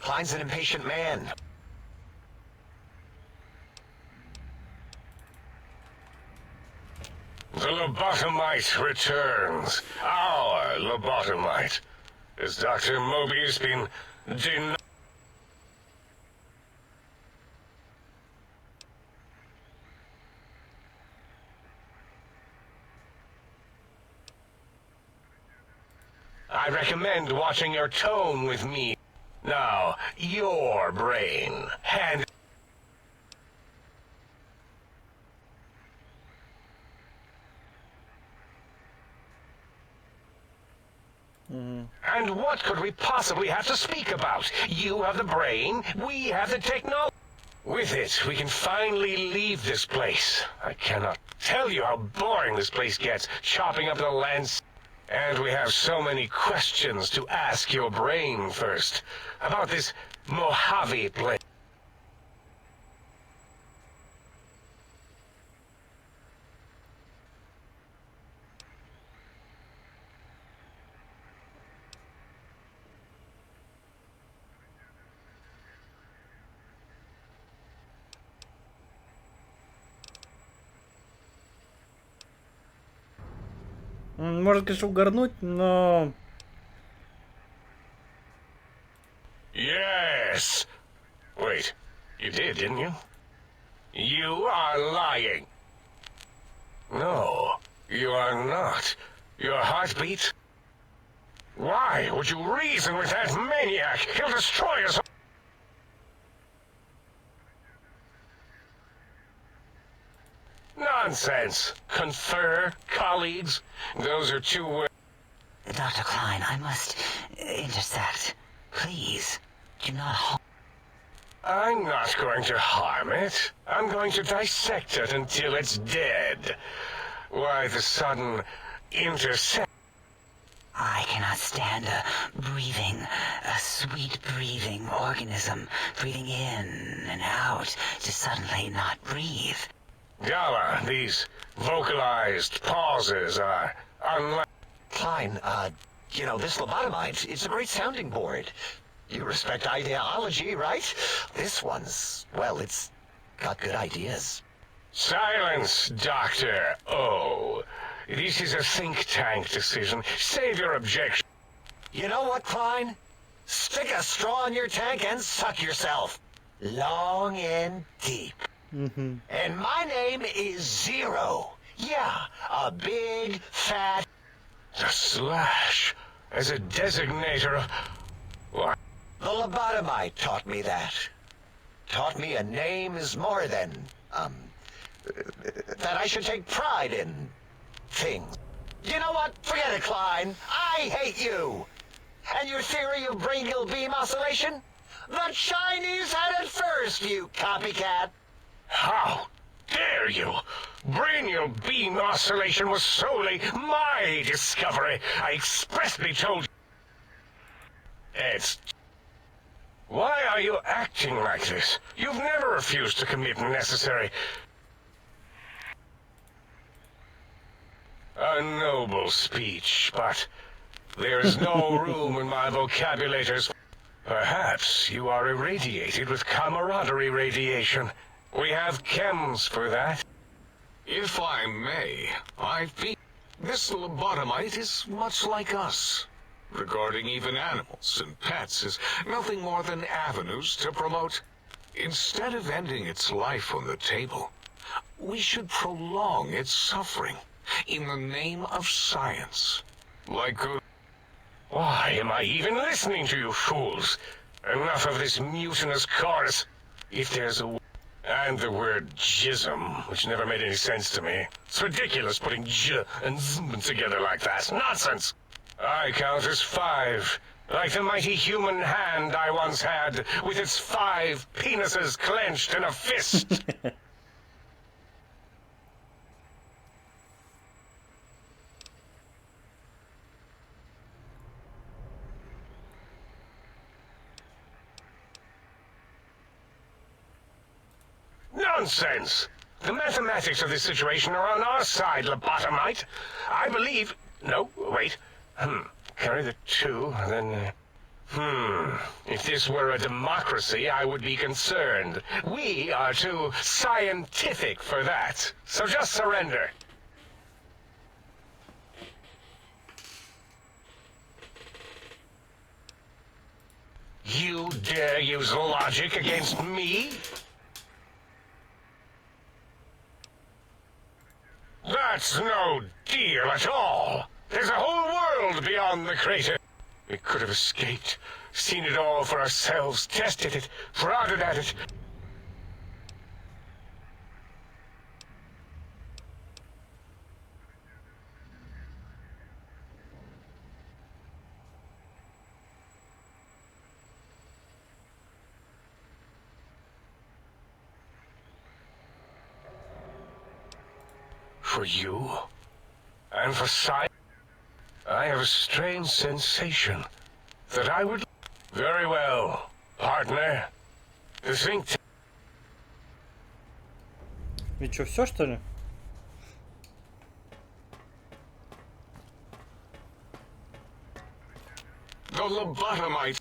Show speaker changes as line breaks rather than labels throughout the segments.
Klein's an impatient man.
The lobotomite returns. Our lobotomite. Has Dr. Mobius been denied? I recommend watching your tone with me. Now, your brain. Hand... And what could we possibly have to speak about? You have the brain, we have the technology. With it, we can finally leave this place. I cannot tell you how boring this place gets, chopping up the lands. And we have so many questions to ask your brain first. About this Mojave place.
Может, конечно, угорнуть, но...
Yes. Wait, you did, didn't you? You are lying. No, you are not. Your heartbeat? Why would you reason with that maniac? He'll destroy us. Nonsense. Confer, colleagues. Those are two words.
Dr. Klein, I must intercept. Please, do not harm.
I'm not going to harm it. I'm going to dissect it until it's dead. Why the sudden intercept?
I cannot stand a sweet breathing organism breathing in and out to suddenly not breathe.
Gala, these vocalized pauses are unlike...
Klein, you know, this lobotomite, it's a great sounding board. You respect ideology, right? This one's, well, it's got good ideas.
Silence, Doctor O. This is a think tank decision. Save your objection.
You know what, Klein? Stick a straw in your tank and suck yourself. Long and deep. And my name is Zero. Yeah, a big, fat...
The slash as a designator of... What?
The lobotomite taught me that. Taught me a name is more than, that I should take pride in things. You know what? Forget it, Klein. I hate you. And your theory of brain-gill beam oscillation? The Chinese had it first, you copycat.
How dare you? Brainial beam oscillation was solely my discovery. I expressly told you. It's... Why are you acting like this? You've never refused to commit necessary... A noble speech, but there is no room in my vocabulators. Perhaps you are irradiated with camaraderie radiation. We have chems for that.
If I may, this lobotomite is much like us. Regarding even animals and pets as nothing more than avenues to promote. Instead of ending its life on the table, we should prolong its suffering in the name of science. Like good...
Why am I even listening to you fools? Enough of this mutinous chorus. If there's a... And the word jism, which never made any sense to me. It's ridiculous putting j and zm together like that. Nonsense! I count as 5, like the mighty human hand I once had, with its 5 penises clenched in a fist. Nonsense! The mathematics of this situation are on our side, lobotomite. I believe... No, wait. Carry the 2, then If this were a democracy, I would be concerned. We are too scientific for that. So just surrender. You dare use logic against me? That's no deal at all. There's a whole world beyond the crater. We could have escaped, seen it all for ourselves, tested it, prodded at it. For you, and for science, I have a strange sensation that I would... Very well, partner. The think...
И чё, все что ли?
The lobotomite.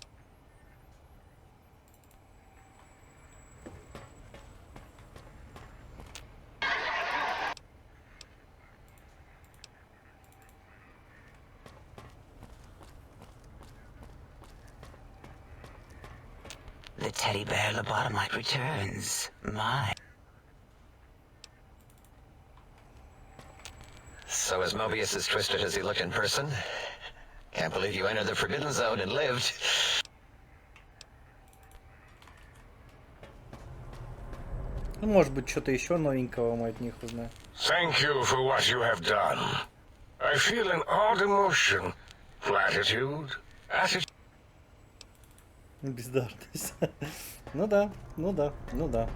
The teddy bear lobotomite returns. My.
So is Mobius as twisted as he looked in person? Can't believe you entered the Forbidden Zone and lived.
Ну, может быть, что-то еще новенького мы от них узнаем.
Thank you for what you have done. I feel an odd emotion. Gratitude, attitude...
Бездарность. Ну да, ну да, ну да.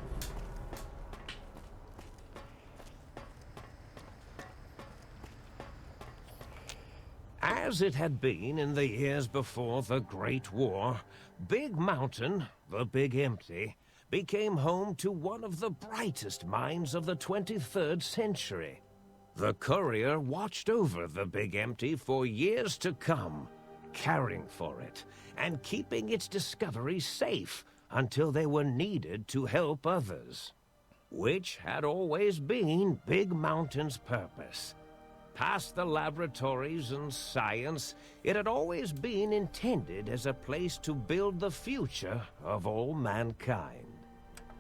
As it had been in the years before the Great War, Big Mountain, the Big Empty, became home to one of the brightest minds of the 23rd century. The courier watched over the Big Empty for years to come, caring for it and keeping its discoveries safe until they were needed to help others, which had always been Big Mountain's purpose. Past the laboratories and science, it had always been intended as a place to build the future of all mankind.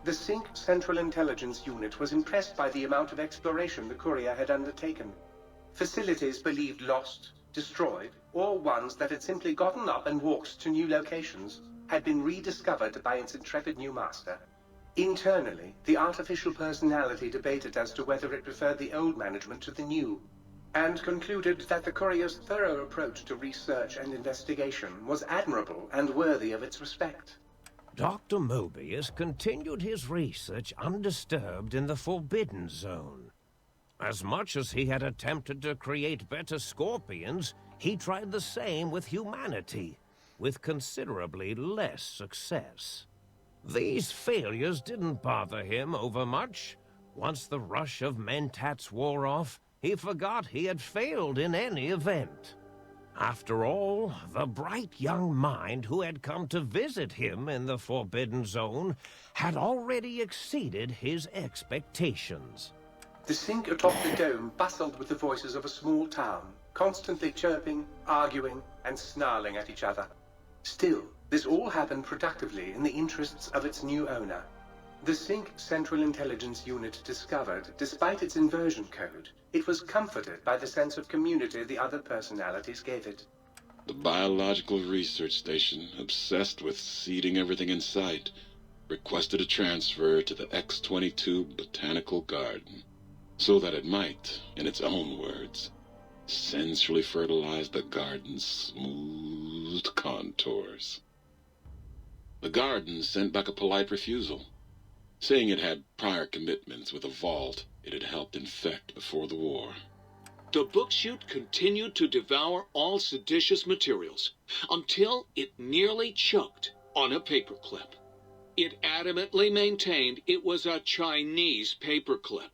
The Sync Central Intelligence Unit was impressed by the amount of exploration the courier had undertaken. Facilities believed lost, destroyed, or ones that had simply gotten up and walked to new locations had been rediscovered by its intrepid new master. Internally, the artificial personality debated as to whether it preferred the old management to the new, and concluded that the courier's thorough approach to research and investigation was admirable and worthy of its respect.
Dr. Mobius continued his research undisturbed in the Forbidden Zone. As much as he had attempted to create better scorpions, he tried the same with humanity, with considerably less success. These failures didn't bother him overmuch. Once the rush of mentats wore off, he forgot he had failed in any event. After all, the bright young mind who had come to visit him in the Forbidden Zone had already exceeded his expectations.
The Sync atop the dome bustled with the voices of a small town, constantly chirping, arguing, and snarling at each other. Still, this all happened productively in the interests of its new owner. The Sync Central Intelligence Unit discovered, despite its inversion code, it was comforted by the sense of community the other personalities gave it.
The Biological Research Station, obsessed with seeding everything in sight, requested a transfer to the X-22 Botanical Garden, so that it might, in its own words, sensually fertilize the garden's smooth contours. The garden sent back a polite refusal, saying it had prior commitments with a vault it had helped infect before the war.
The book chute continued to devour all seditious materials until it nearly choked on a paperclip. It adamantly maintained it was a Chinese paperclip,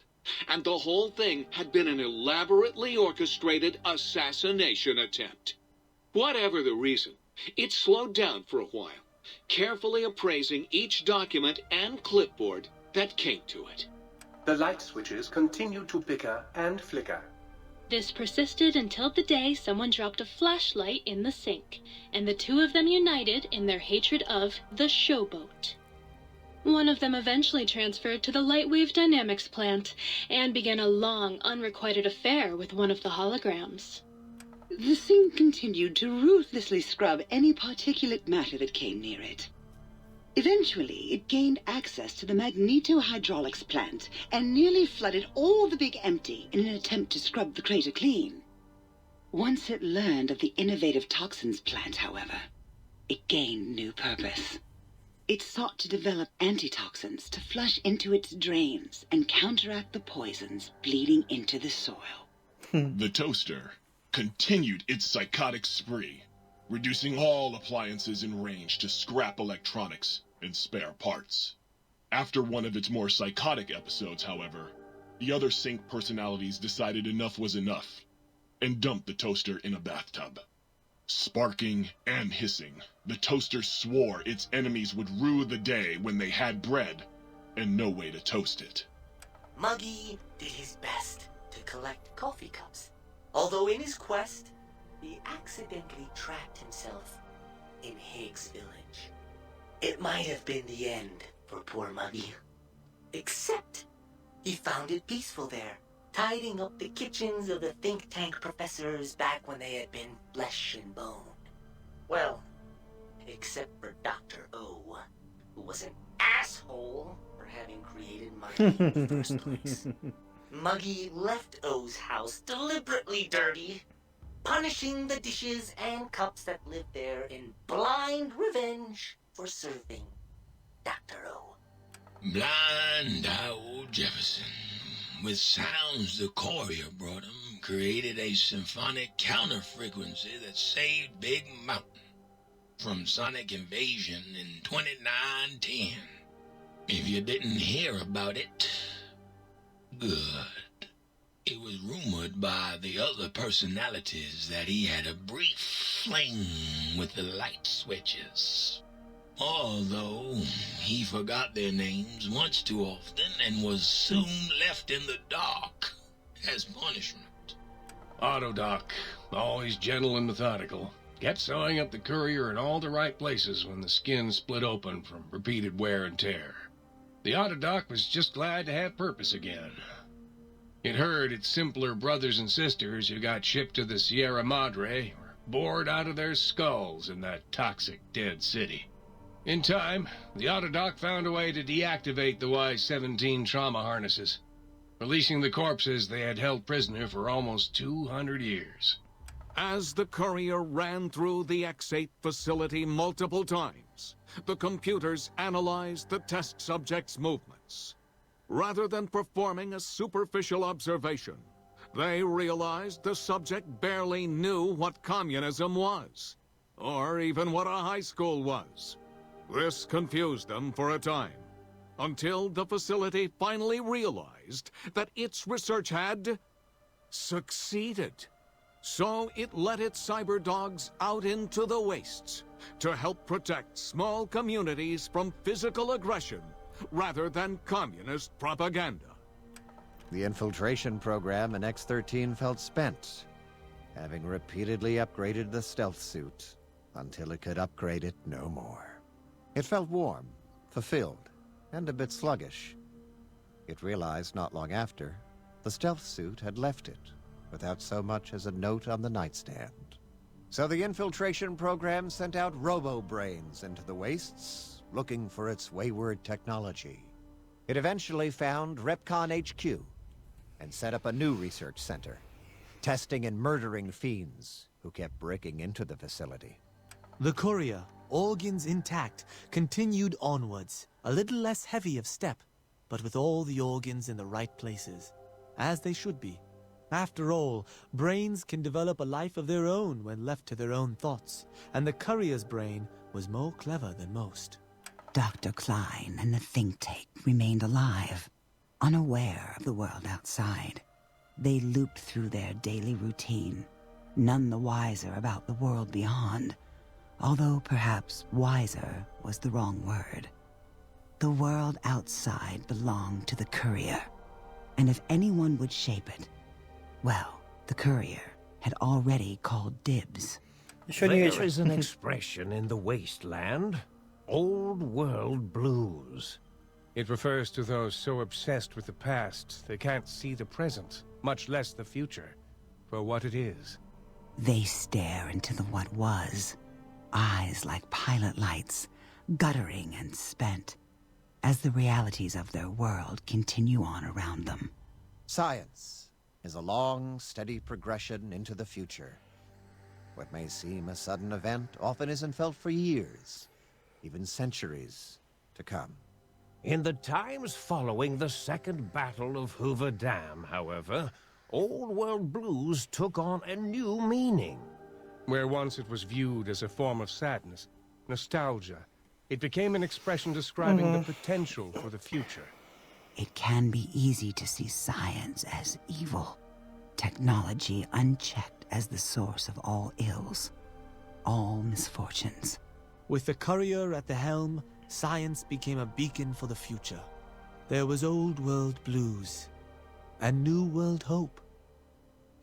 and the whole thing had been an elaborately orchestrated assassination attempt. Whatever the reason, It slowed down for a while, carefully appraising each document and clipboard that came to it.
The light switches continued to bicker and flicker.
This persisted until the day someone dropped a flashlight in the sink, and the two of them united in their hatred of the showboat. One of them eventually transferred to the Lightwave Dynamics plant, and began a long, unrequited affair with one of the holograms.
The thing continued to ruthlessly scrub any particulate matter that came near it. Eventually, it gained access to the magnetohydraulics plant and nearly flooded all the Big Empty in an attempt to scrub the crater clean. Once it learned of the innovative toxins plant, however, it gained new purpose. It sought to develop antitoxins to flush into its drains and counteract the poisons bleeding into the soil.
The toaster continued its psychotic spree, reducing all appliances in range to scrap electronics and spare parts. After one of its more psychotic episodes, however, the other Sync personalities decided enough was enough, and dumped the toaster in a bathtub. Sparking and hissing, the toaster swore its enemies would rue the day when they had bread and no way to toast it.
Muggy did his best to collect coffee cups, although in his quest, he accidentally trapped himself in Higgs Village. It might have been the end for poor Muggy. Except, he found it peaceful there, tidying up the kitchens of the think tank professors back when they had been flesh and bone. Well, except for Dr. O, who was an asshole for having created Muggy in the first place. Muggy left O's house deliberately dirty, punishing the dishes and cups that lived there in blind revenge for serving Dr. O.
Blind old Jefferson, with sounds the courier brought him, created a symphonic counter-frequency that saved Big Mountain from sonic invasion in 2910. If you didn't hear about it, good. It was rumored by the other personalities that he had a brief fling with the light switches. Although he forgot their names once too often and was soon left in the dark as punishment.
Autodoc, always gentle and methodical, kept sewing up the courier in all the right places when the skin split open from repeated wear and tear. The Autodoc was just glad to have purpose again. It heard its simpler brothers and sisters who got shipped to the Sierra Madre were bored out of their skulls in that toxic dead city. In time, the Autodoc found a way to deactivate the Y-17 trauma harnesses, releasing the corpses they had held prisoner for almost 200 years.
As the courier ran through the X-8 facility multiple times, the computers analyzed the test subject's movements. Rather than performing a superficial observation, they realized the subject barely knew what communism was, or even what a high school was. This confused them for a time, until the facility finally realized that its research had succeeded. So it let its cyber dogs out into the wastes to help protect small communities from physical aggression rather than communist propaganda.
The infiltration program in X-13 felt spent, having repeatedly upgraded the stealth suit until it could upgrade it no more. It felt warm, fulfilled, and a bit sluggish. It realized not long after, the stealth suit had left it, without so much as a note on the nightstand. So the infiltration program sent out robo-brains into the wastes, looking for its wayward technology. It eventually found Repcon HQ, and set up a new research center, testing and murdering fiends who kept breaking into the facility.
The courier, organs intact, continued onwards, a little less heavy of step, but with all the organs in the right places, as they should be. After all, brains can develop a life of their own when left to their own thoughts, and the courier's brain was more clever than most.
Dr. Klein and the think tank remained alive, unaware of the world outside. They looped through their daily routine, none the wiser about the world beyond, although perhaps wiser was the wrong word. The world outside belonged to the courier, and if anyone would shape it, well, the courier had already called dibs.
There is an expression in the wasteland, old world blues.
It refers to those so obsessed with the past they can't see the present, much less the future, for what it is.
They stare into the what was, eyes like pilot lights, guttering and spent, as the realities of their world continue on around them.
Science is a long, steady progression into the future. What may seem a sudden event often isn't felt for years, even centuries to come.
In the times following the Second Battle of Hoover Dam, however, old world blues took on a new meaning.
Where once it was viewed as a form of sadness, nostalgia, it became an expression describing the potential for the future.
It can be easy to see science as evil, technology unchecked as the source of all ills, all misfortunes.
With the courier at the helm, science became a beacon for the future. There was old world blues, and new world hope.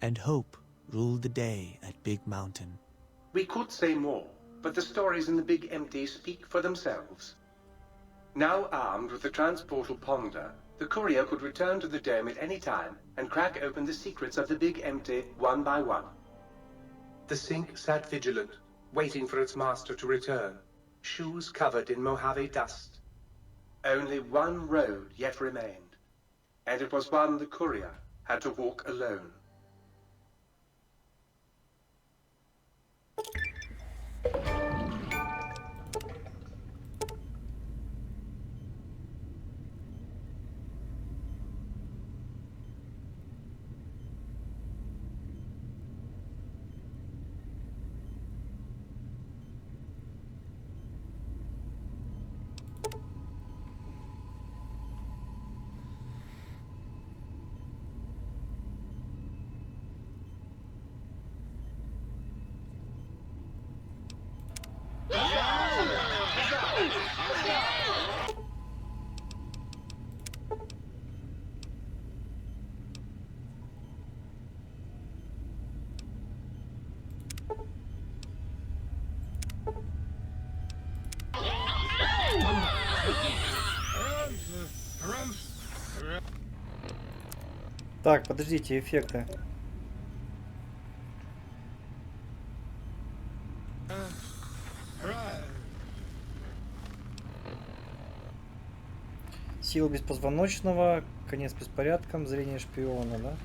And hope ruled the day at Big Mountain.
We could say more, but the stories in the Big Empty speak for themselves. Now armed with the transportal ponder, the courier could return to the dome at any time and crack open the secrets of the Big Empty one by one. The sink sat vigilant, waiting for its master to return, shoes covered in Mojave dust. Only one road yet remained, and it was one the courier had to walk alone.
Так, подождите, эффекты. Сила беспозвоночного, конец беспорядкам, зрение шпиона, да?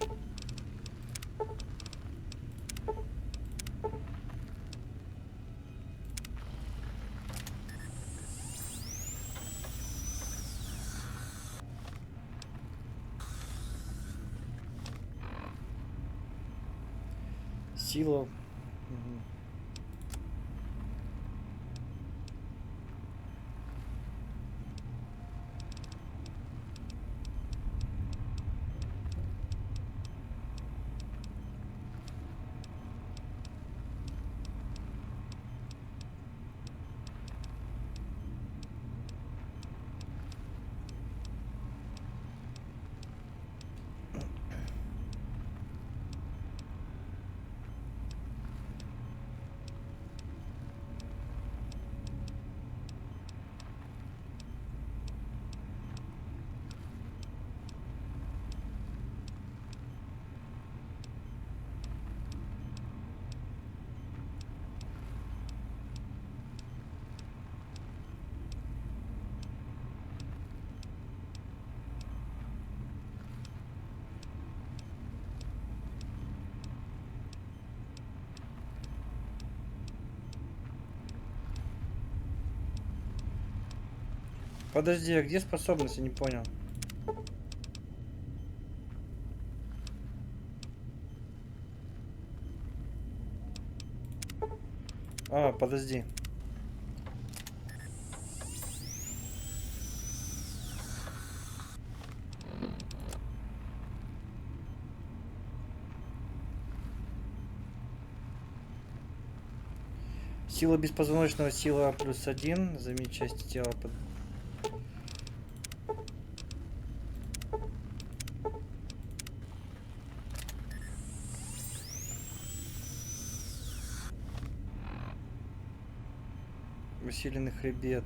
Сила. Подожди, а где способности? Не понял. А, подожди. Сила беспозвоночного, сила +1. Заменить части тела под... Усиленный хребет.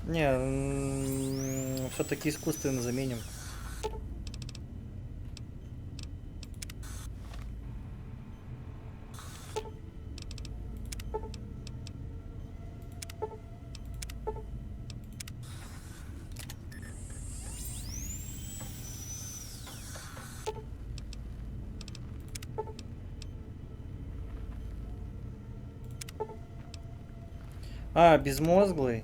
Не, все-таки искусственно заменим. А, безмозглый.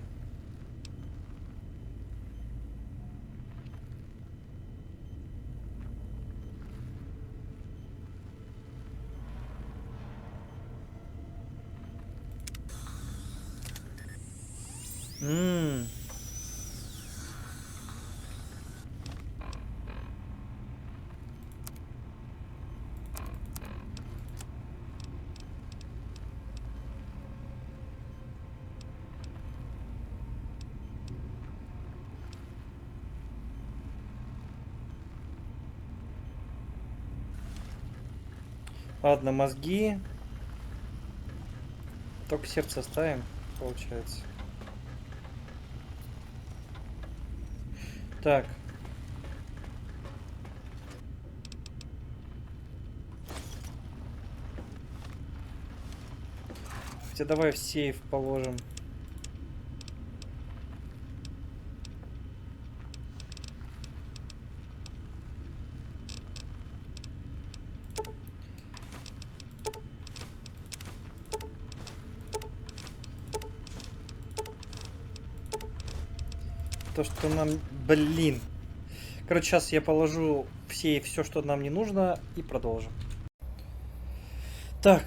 Ладно, мозги. Только сердце оставим, получается. Так. Хотя давай в сейф положим. То, что нам... Блин. Короче, сейчас я положу в сейф все, что нам не нужно, и продолжим. Так.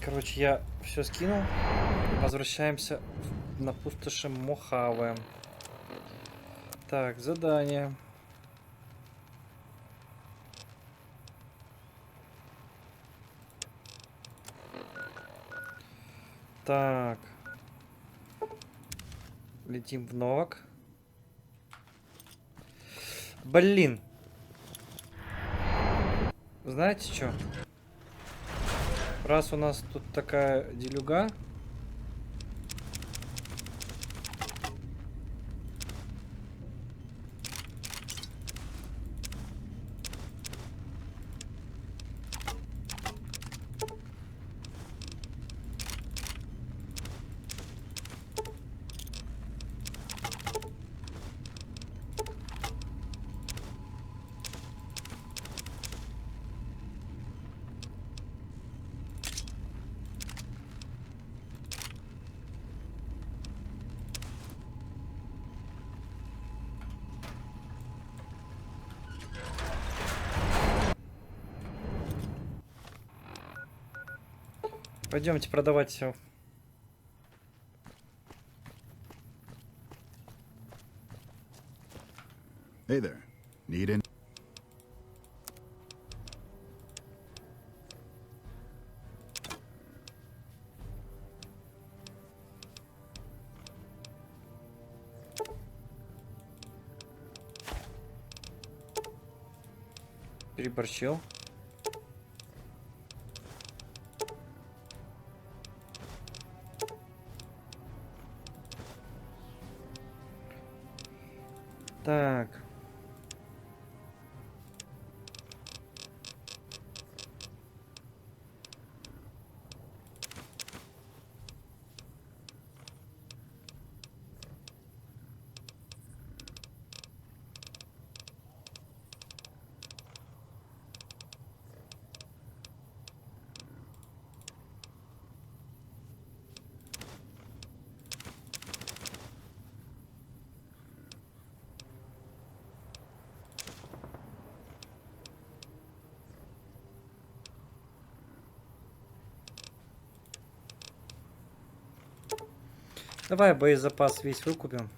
Короче, я все скинул. Возвращаемся на пустоши Мохаве. Так, задание. Так. Летим в Новак. Блин. Знаете что? Раз у нас тут такая делюга. Пойдемте продавать все.
Hey there. Need any?
Переборщил. Так. Давай боезапас весь выкупим.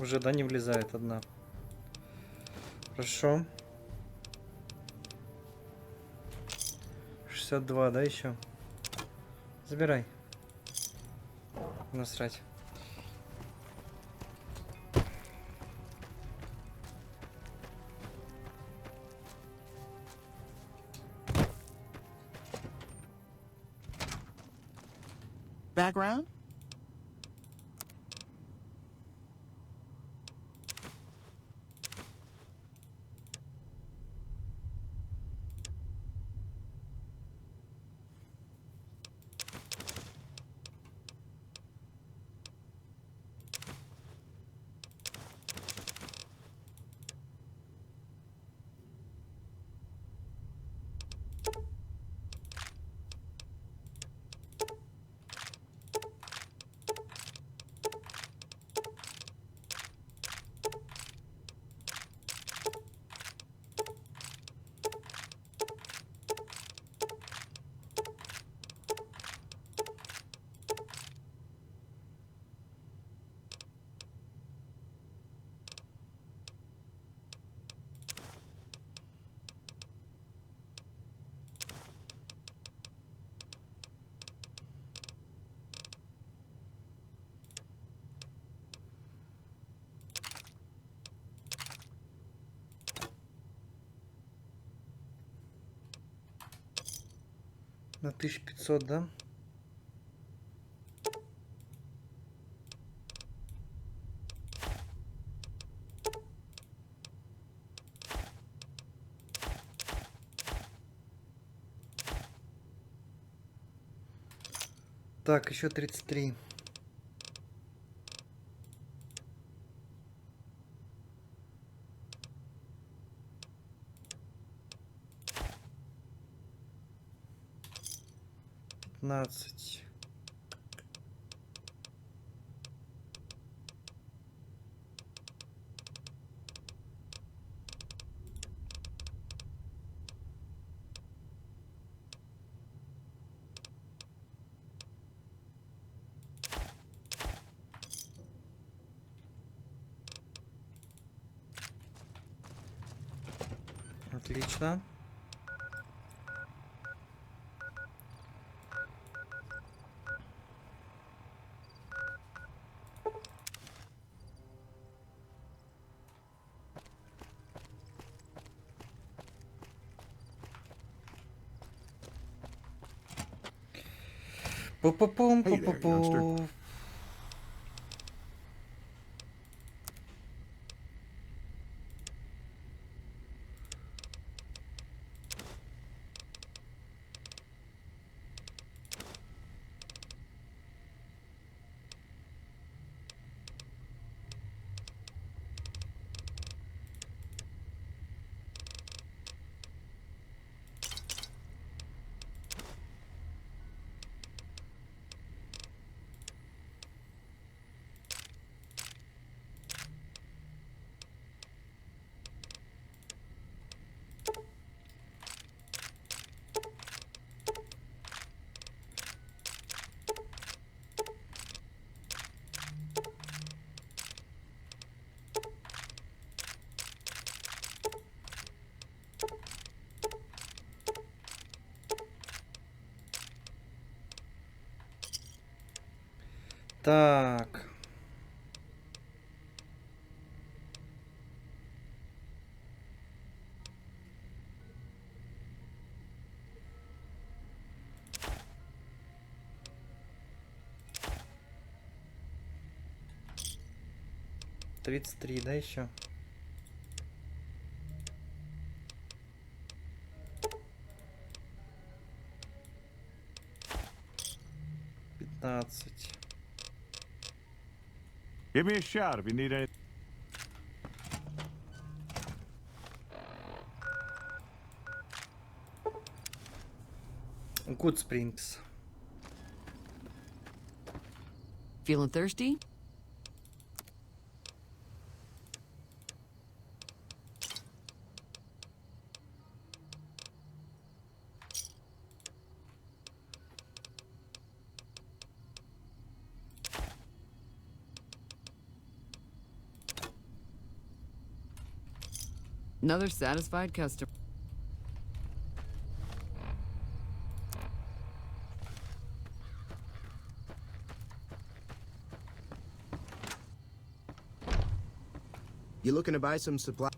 Уже, да, не влезает одна. Хорошо. 62, да, еще? Забирай. Насрать.
Background? На 1500, да? Так, еще 33. Пятнадцать. Отлично. Пу-пу-пум,
Hey there, youngster.
пу-пу-пу. Так. Тридцать три, да, еще? 15.
Give me a shout if you need anything.
Good Springs.
Feeling thirsty? Another satisfied customer.
You looking to buy some supply?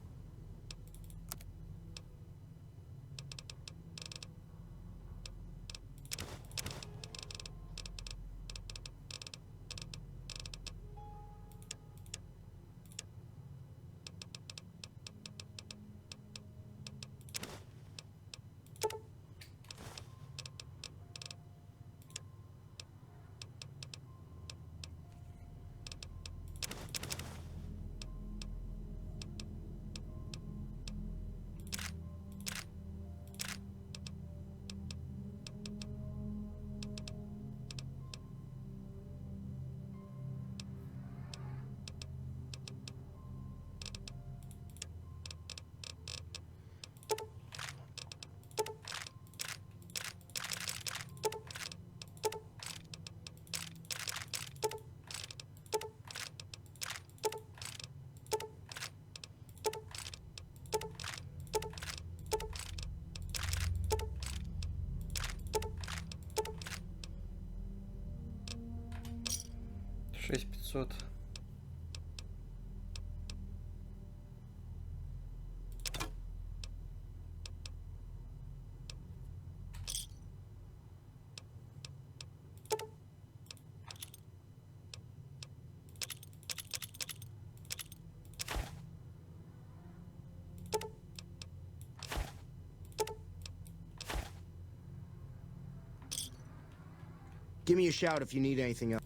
$6500. Give me a shout if you need anything else.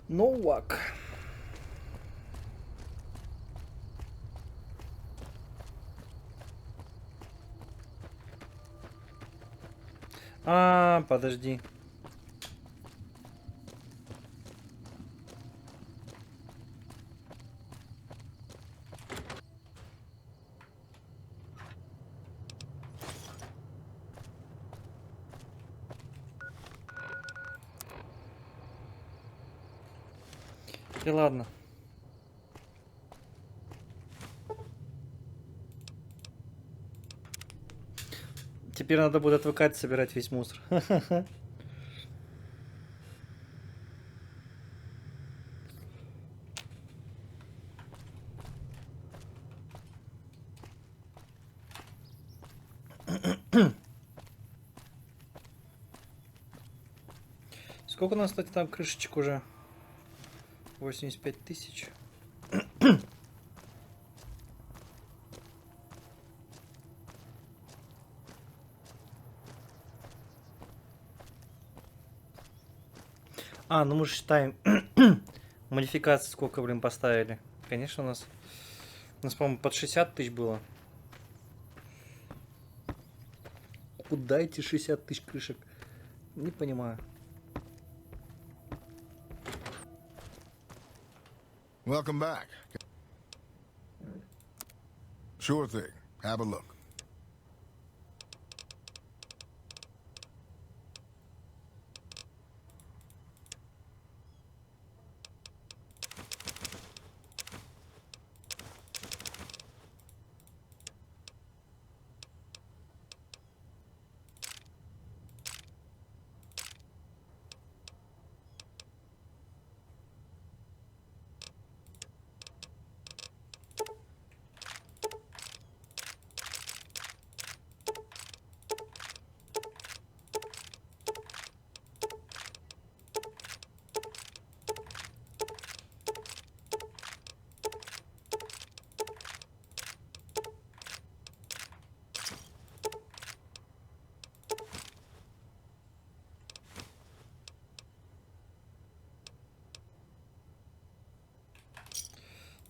Новак. Подожди. И ладно. Теперь надо будет отвыкать собирать весь мусор. Сколько у нас, кстати, там крышечек уже? 85 000. Ну мы же считаем модификации, сколько, блин, поставили. Конечно, у нас, по-моему, под 60 000 было. Куда эти 60 000 крышек? Не понимаю.
Welcome back. Sure thing. Have a look.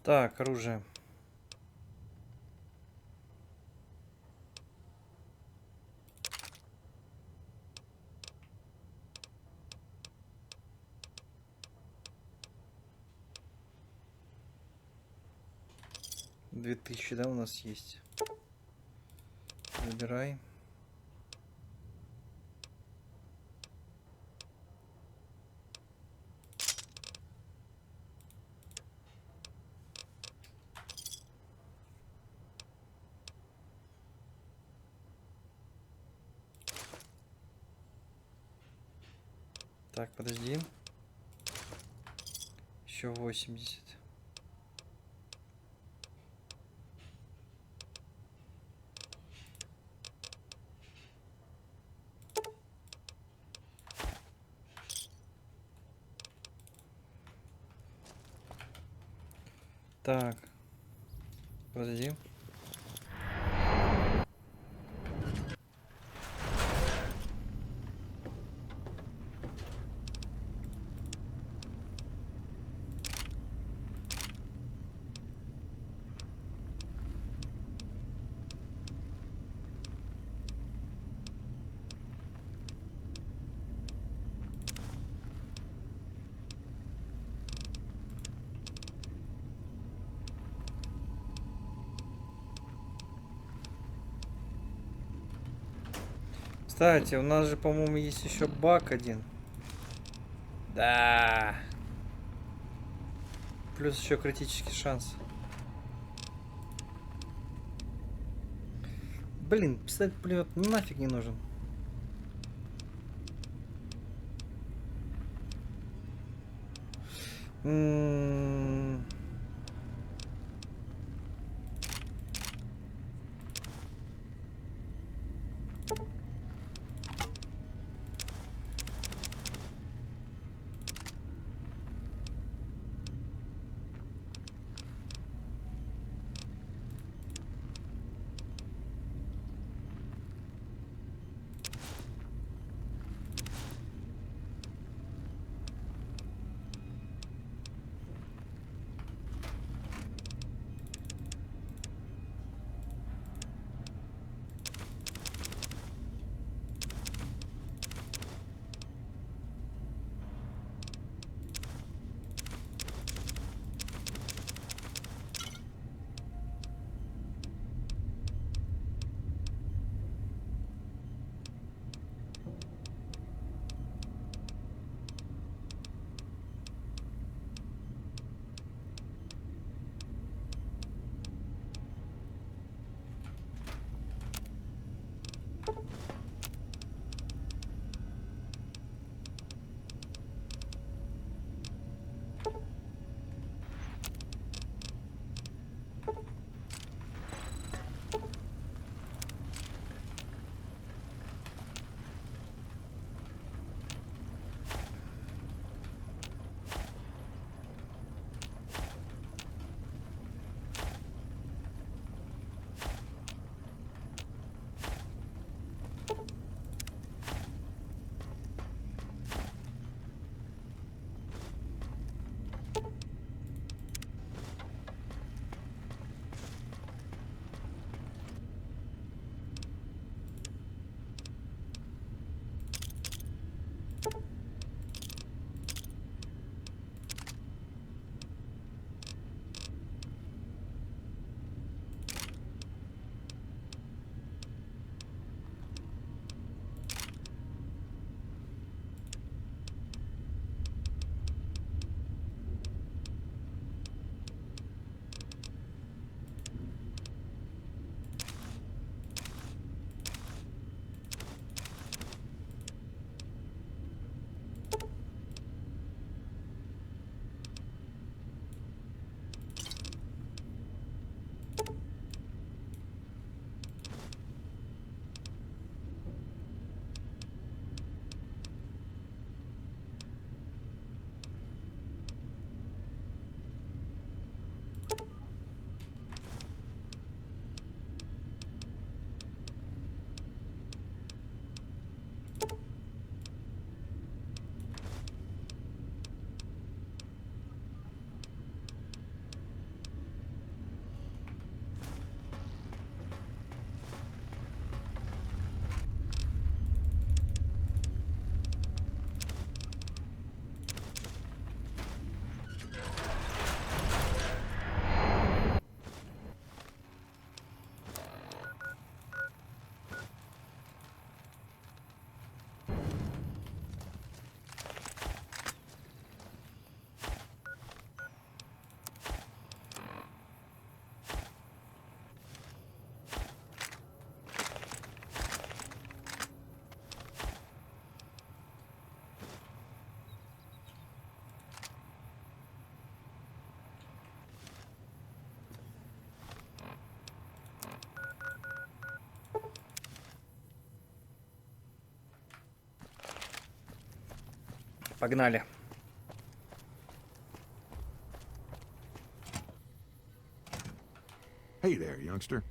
Так, оружие. $2000, да, у нас есть. Забирай. Так, подожди. Еще 80. Так, подожди. Кстати, у нас же, по-моему, есть еще баг один. Да. Плюс еще критический шанс. Блин, пистолет-пулемет нафиг не нужен. Погнали.
Hey there, youngster.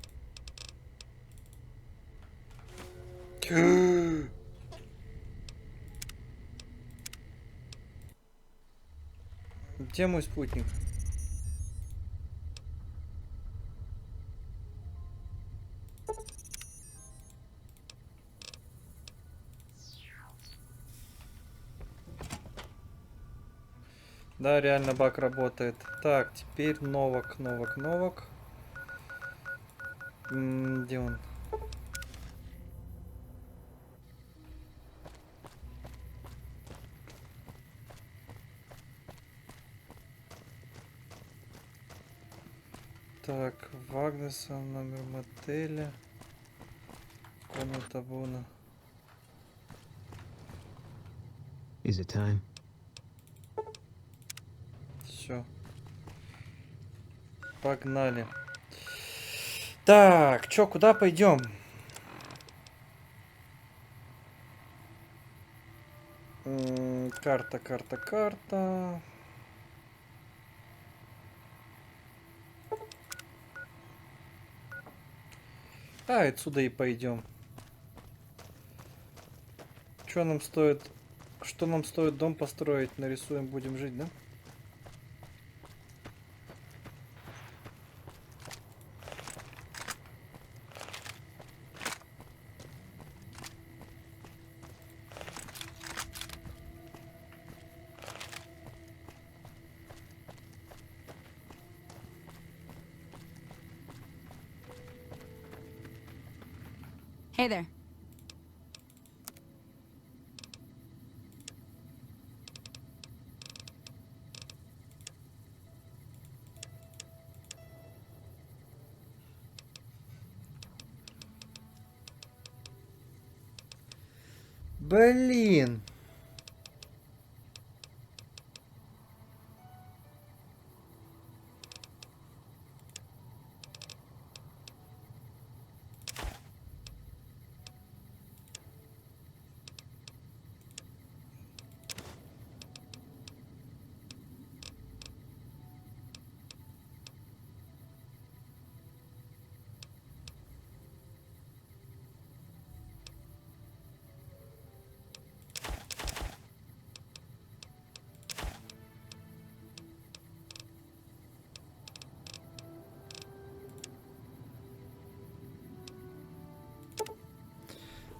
Где мой спутник? Да, реально баг работает. Так, теперь новок. Где он? Так, Вагнеса, номер мотеля. Комната Буна.
Is it time?
Все. Погнали. Так, чё, куда пойдем? Карта. Да, отсюда и пойдем. Что нам стоит дом построить? Нарисуем, будем жить, да?
Hey there.
Блин.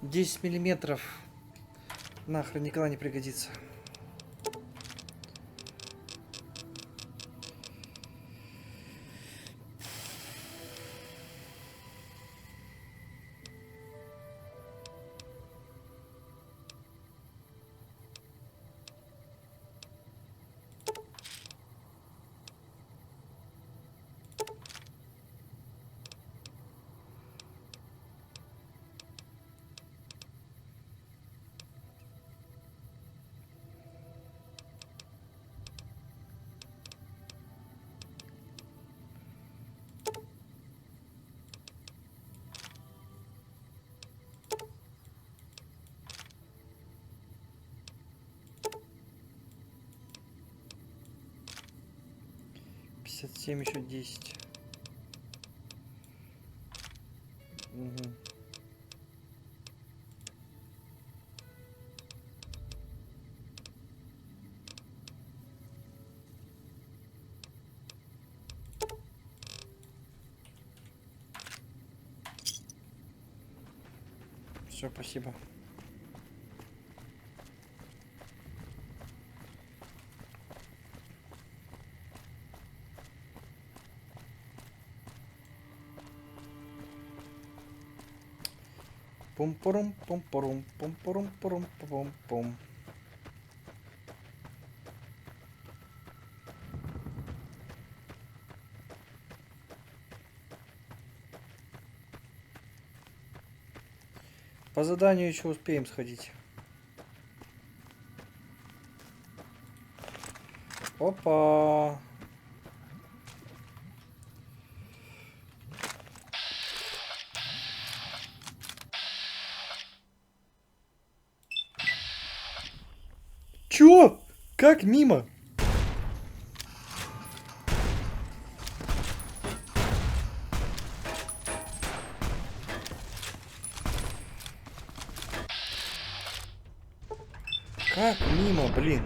Десять миллиметров. Нахрен никогда не пригодится. Семь еще 10. Угу. Все, спасибо. Пум-пурум-пум-пурум-пум-пурум-пум-пум. По заданию еще успеем сходить. Опа! Чё? Как мимо? Как мимо, блин?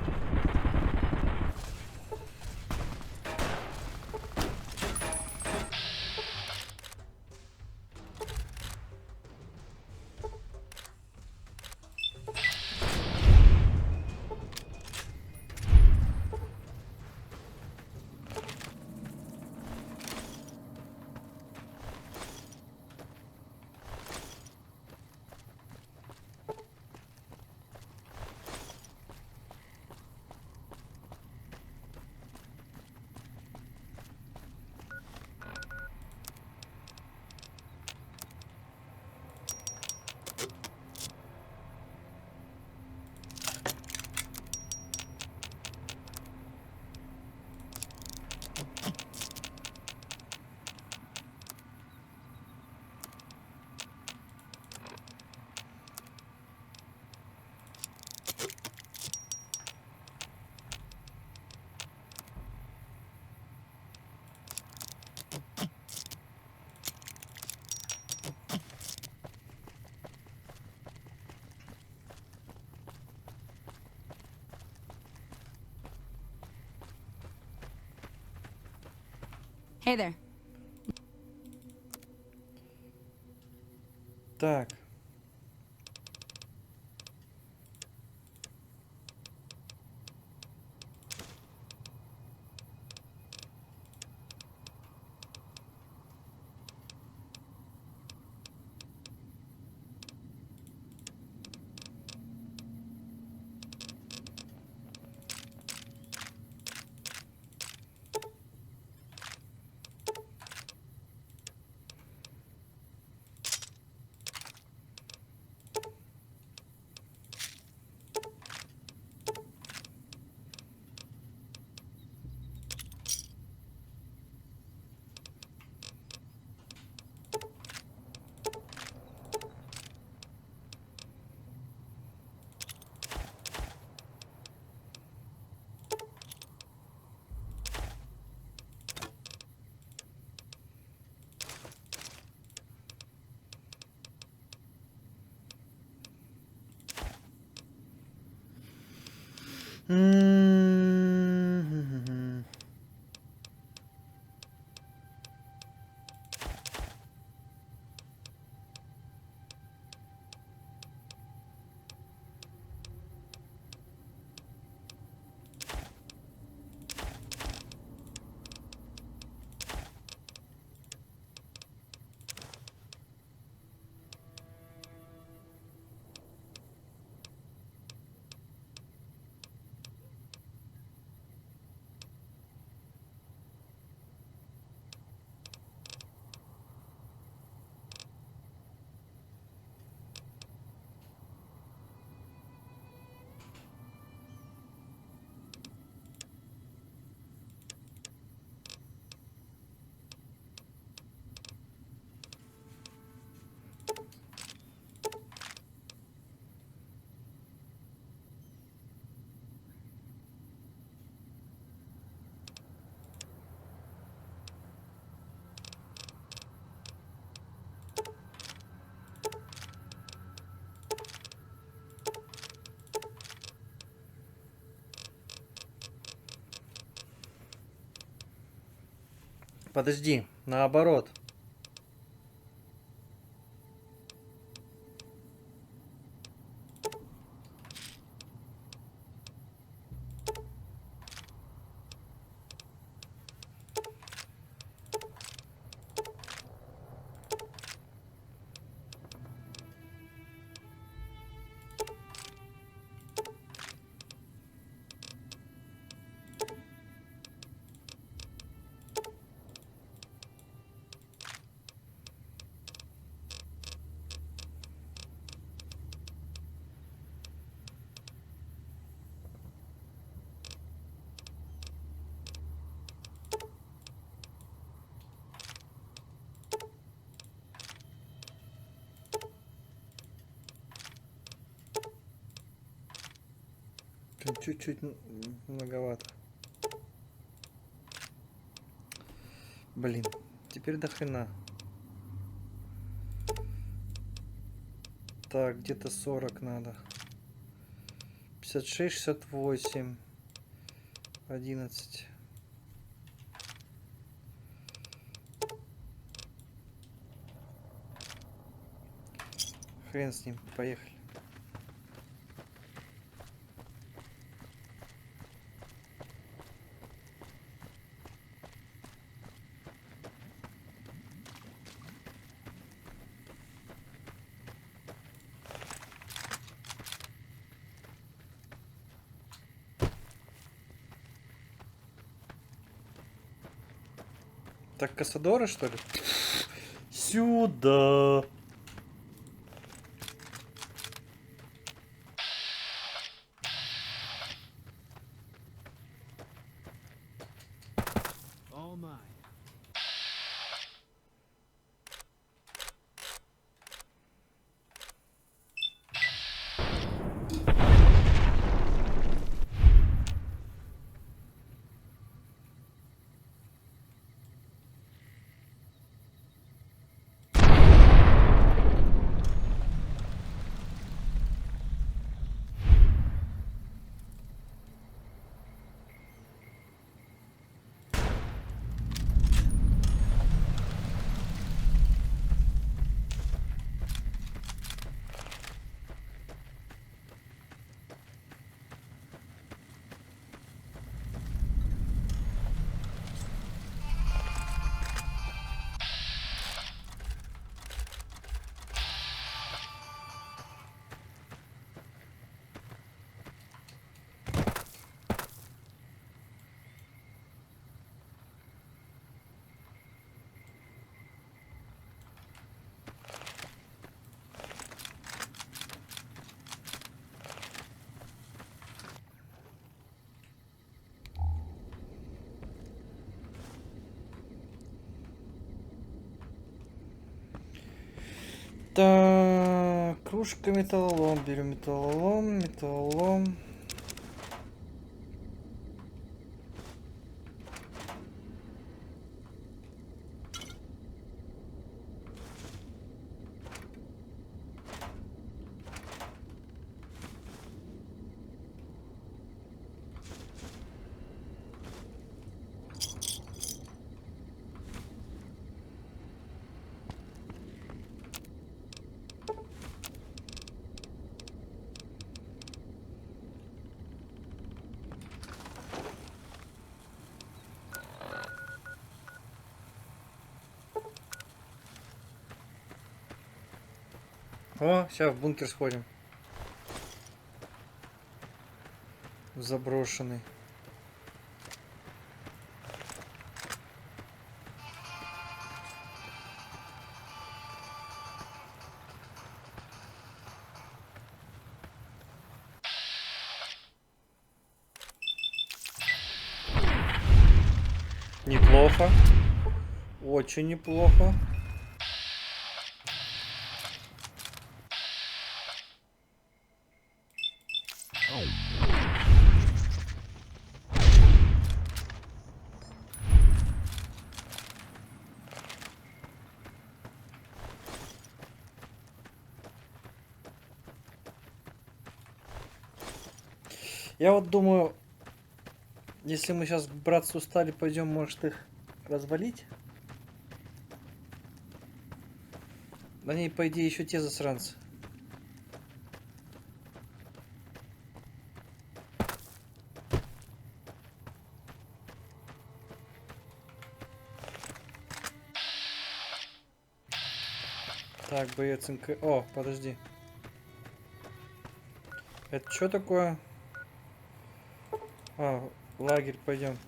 Hey there.
Так. Подожди, наоборот.
Чуть-чуть многовато. Блин, теперь до хрена. Так, где-то 40 надо. 56, 68, 11. Хрен с ним, поехали. Так, Кассадора, что ли? Сюда.
All mine. Так, кружка, металлолом. Берем металлолом, металлолом. О, сейчас в бункер сходим. Заброшенный. Неплохо. Очень неплохо. Я вот думаю, если мы сейчас к братцу стали, пойдем, может их развалить? Они, по идее, еще те засранцы. Так, боец МК... О, подожди. Это что такое? А, лагерь, пойдем.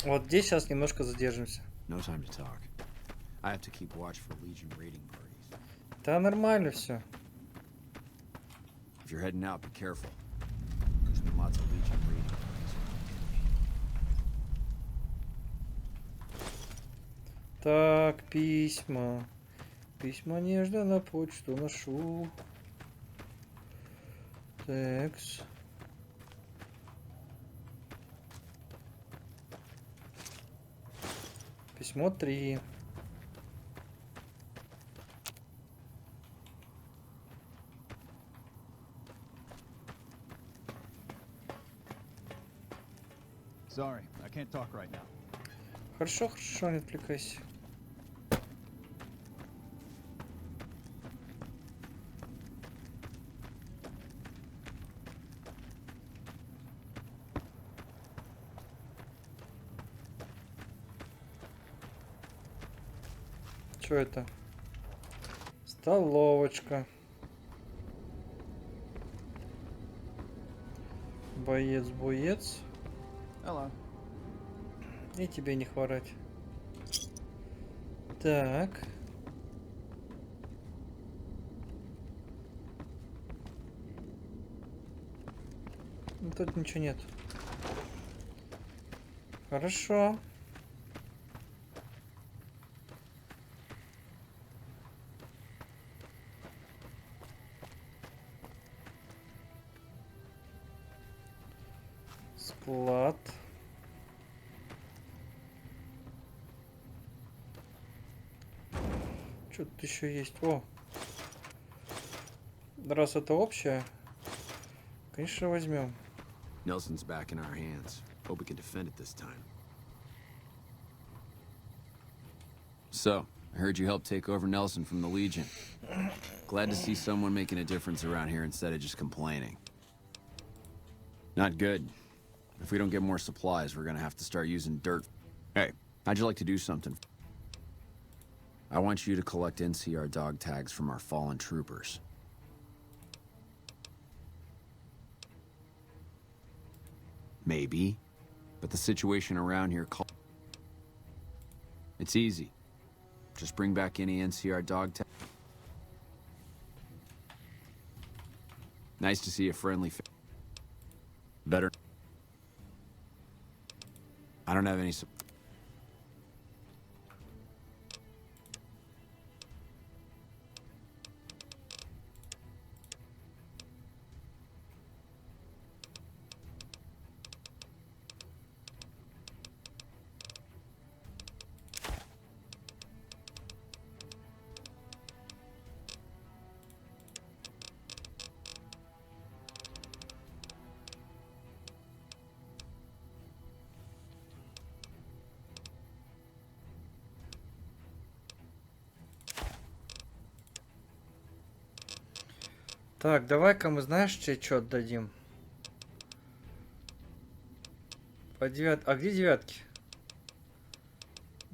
Вот здесь сейчас немножко задержимся.
Да, нормально все.
If you're heading out, be careful. There's been lots of Legion raiding.
Так, письма. Письма нежно на почту ношу. Текс. Письмо 3.
Sorry, I can't talk right now.
Хорошо, хорошо, не отвлекайся. Что это? Столовочка. Боец.
Hello.
И тебе не хворать. Так. Ну, тут ничего нет. Хорошо. Склад. Что тут еще есть? О! Раз это общее, конечно, возьмем.
Nelson's back in our hands. Hope we can defend it this time. So, I heard you helped take over Nelson from the Legion. Glad to see someone making a difference around here instead of just complaining. Not good. If we don't get more supplies, we're gonna have to start using dirt. Hey, how'd you like to do something? I want you to collect NCR dog tags from our fallen troopers. Maybe, but the situation around here it's easy. Just bring back any NCR dog tag. Nice to see a friendly face. Better. I don't have any.
Так, давай-ка мы, знаешь, что отдадим? По 9... А где девятки?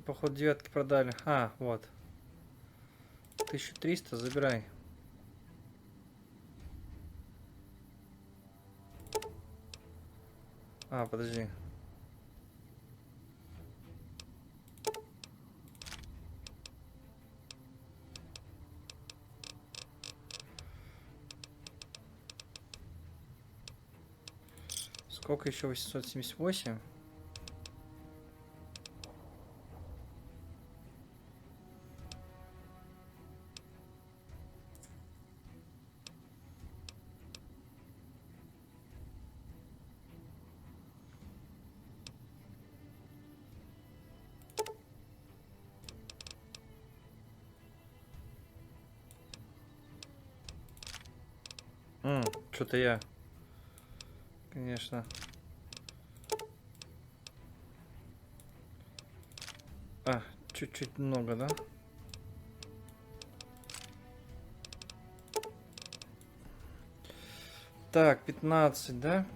Походу, девятки продали. А, вот. 1300, забирай. А, подожди. Сколько еще? 878. Что-то я, конечно. А, чуть-чуть много, да? Так, 15, да?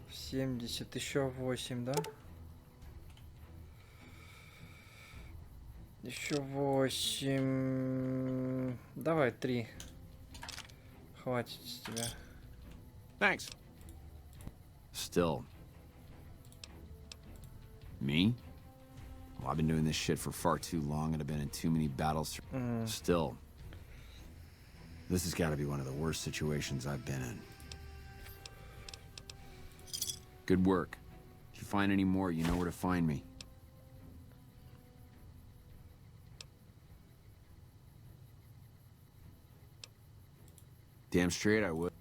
70, еще 8, да? Еще 8. Давай 3. Хватит с тебя.
Thanks. Still. Me? Well, I've been doing this shit for far too long and I've been in too many battles. Still, this has got to be one of the worst situations I've been in. Good work. If you find any more, you know where to find me. Damn straight I would.